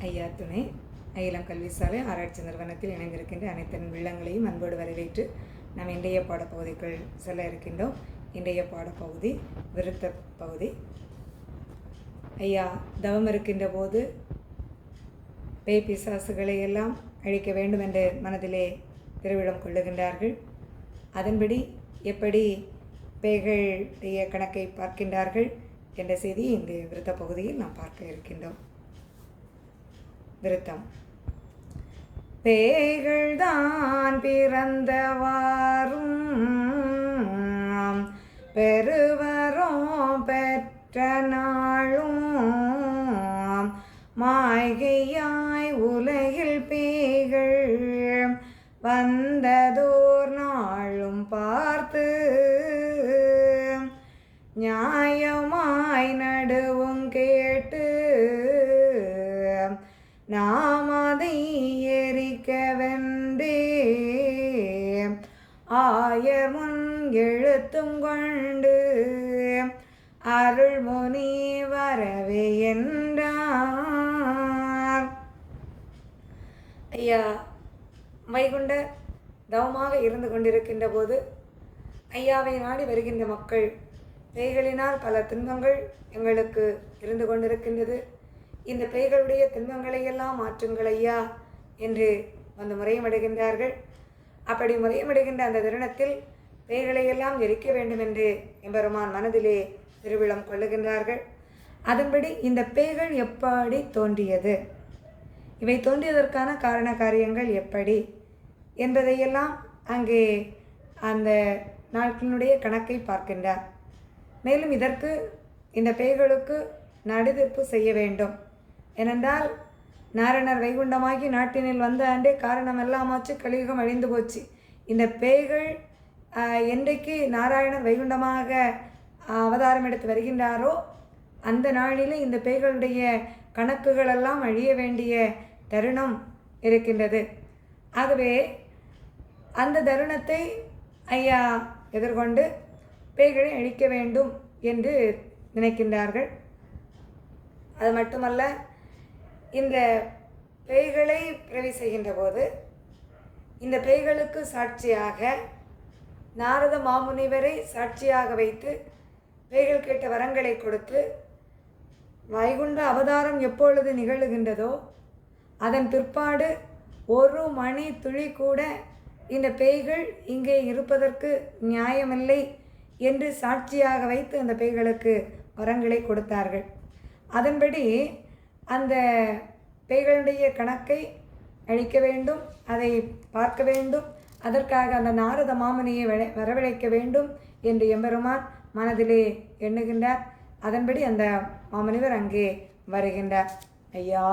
ஐயா துணை அகிலம் கல்வி சாலை ஆராய்ச்சி நிறுவனத்தில் இணைந்திருக்கின்ற அனைத்து உள்ளங்களையும் அன்போடு வரவேற்று நாம் இன்றைய பாடப்பகுதிக்குள் செல்ல இருக்கின்றோம். இன்றைய பாடப்பகுதி விருத்த பகுதி. ஐயா தவம் இருக்கின்ற போது பேய் பிசாசுகளை எல்லாம் அழிக்க வேண்டும் என்று மனதிலே திருவிழம் கொள்ளுகின்றார்கள். அதன்படி எப்படி பேய்களுடைய கணக்கை பார்க்கின்றார்கள் என்ற செய்தி இந்த விருத்த பகுதியில் நாம் பார்க்க இருக்கின்றோம். விருத்தம். பேய்கள்தான் பிறந்தவாறும் பெறுவரும் பெற்ற நாளும் மாய்கையாய் உலகில் பேய்கள் வந்ததோர் நாளும் பார்த்து நியாயமாய் நடுவும் கேட்டு நாம் அதை எரிக்க வென்றே ஆயர் முன் எழுத்தும் கொண்டு அருள்முனி வரவே என்றார். ஐயா வைகுண்ட தவமாக இருந்து கொண்டிருக்கின்ற போது ஐயாவை நாடி வருகின்ற மக்கள், பேய்களினால் பல துன்பங்கள் எங்களுக்கு இருந்து கொண்டிருக்கின்றது, இந்த பேய்களுடைய துன்பங்களையெல்லாம் மாற்றுங்கள் ஐயா என்று வந்து முறையமிடுகின்றார்கள். அப்படி முறையமிடுகின்ற அந்த தருணத்தில் பேய்களையெல்லாம் எரிக்க வேண்டும் என்று எம்பெருமான் மனதிலே திருவிழம் கொள்ளுகின்றார்கள். அதன்படி இந்த பேய்கள் எப்படி தோன்றியது, இவை தோன்றியதற்கான காரண காரியங்கள் எப்படி என்பதையெல்லாம் அங்கே அந்த நாட்களினுடைய கணக்கை பார்க்கின்றார். மேலும் இதற்கு இந்த பேய்களுக்கு நடுதீர்ப்பு செய்ய வேண்டும். ஏனென்றால் நாரணர் வைகுண்டமாகி நாட்டினில் வந்த ஆண்டே காரணம் எல்லாமாச்சு, கலியுகம் அழிந்து போச்சு. இந்த பேய்கள் என்றைக்கு நாராயணர் வைகுண்டமாக அவதாரம் எடுத்து வருகின்றாரோ அந்த நாளில் இந்த பேய்களுடைய கணக்குகளெல்லாம் அழிய வேண்டிய தருணம் இருக்கின்றது. ஆகவே அந்த தருணத்தை ஐயா எதிர்கொண்டு பேய்களை அழிக்க வேண்டும் என்று நினைக்கின்றார்கள். அது மட்டுமல்ல, இந்த பேய்களை பிறவி செய்கின்ற போது இந்த பேய்களுக்கு சாட்சியாக நாரத மாமுனிவரை சாட்சியாக வைத்து பேய்கள் கேட்ட வரங்களை கொடுத்து வைகுண்ட அவதாரம் எப்பொழுது நிகழுகின்றதோ அதன் பிற்பாடு ஒரு மணி துளி கூட இந்த பேய்கள் இங்கே இருப்பதற்கு நியாயமில்லை என்று சாட்சியாக வைத்து அந்த பேய்களுக்கு வரங்களை கொடுத்தார்கள். அதன்படி அந்த பேய்களுடைய கணக்கை அழிக்க வேண்டும், அதை பார்க்க வேண்டும், அதற்காக அந்த நாரத மாமுனியை வரவழைக்க வேண்டும் என்று எம்பெருமான் மனதிலே எண்ணுகின்றார். அதன்படி அந்த மாமுனிவர் அங்கே வருகின்றார். ஐயா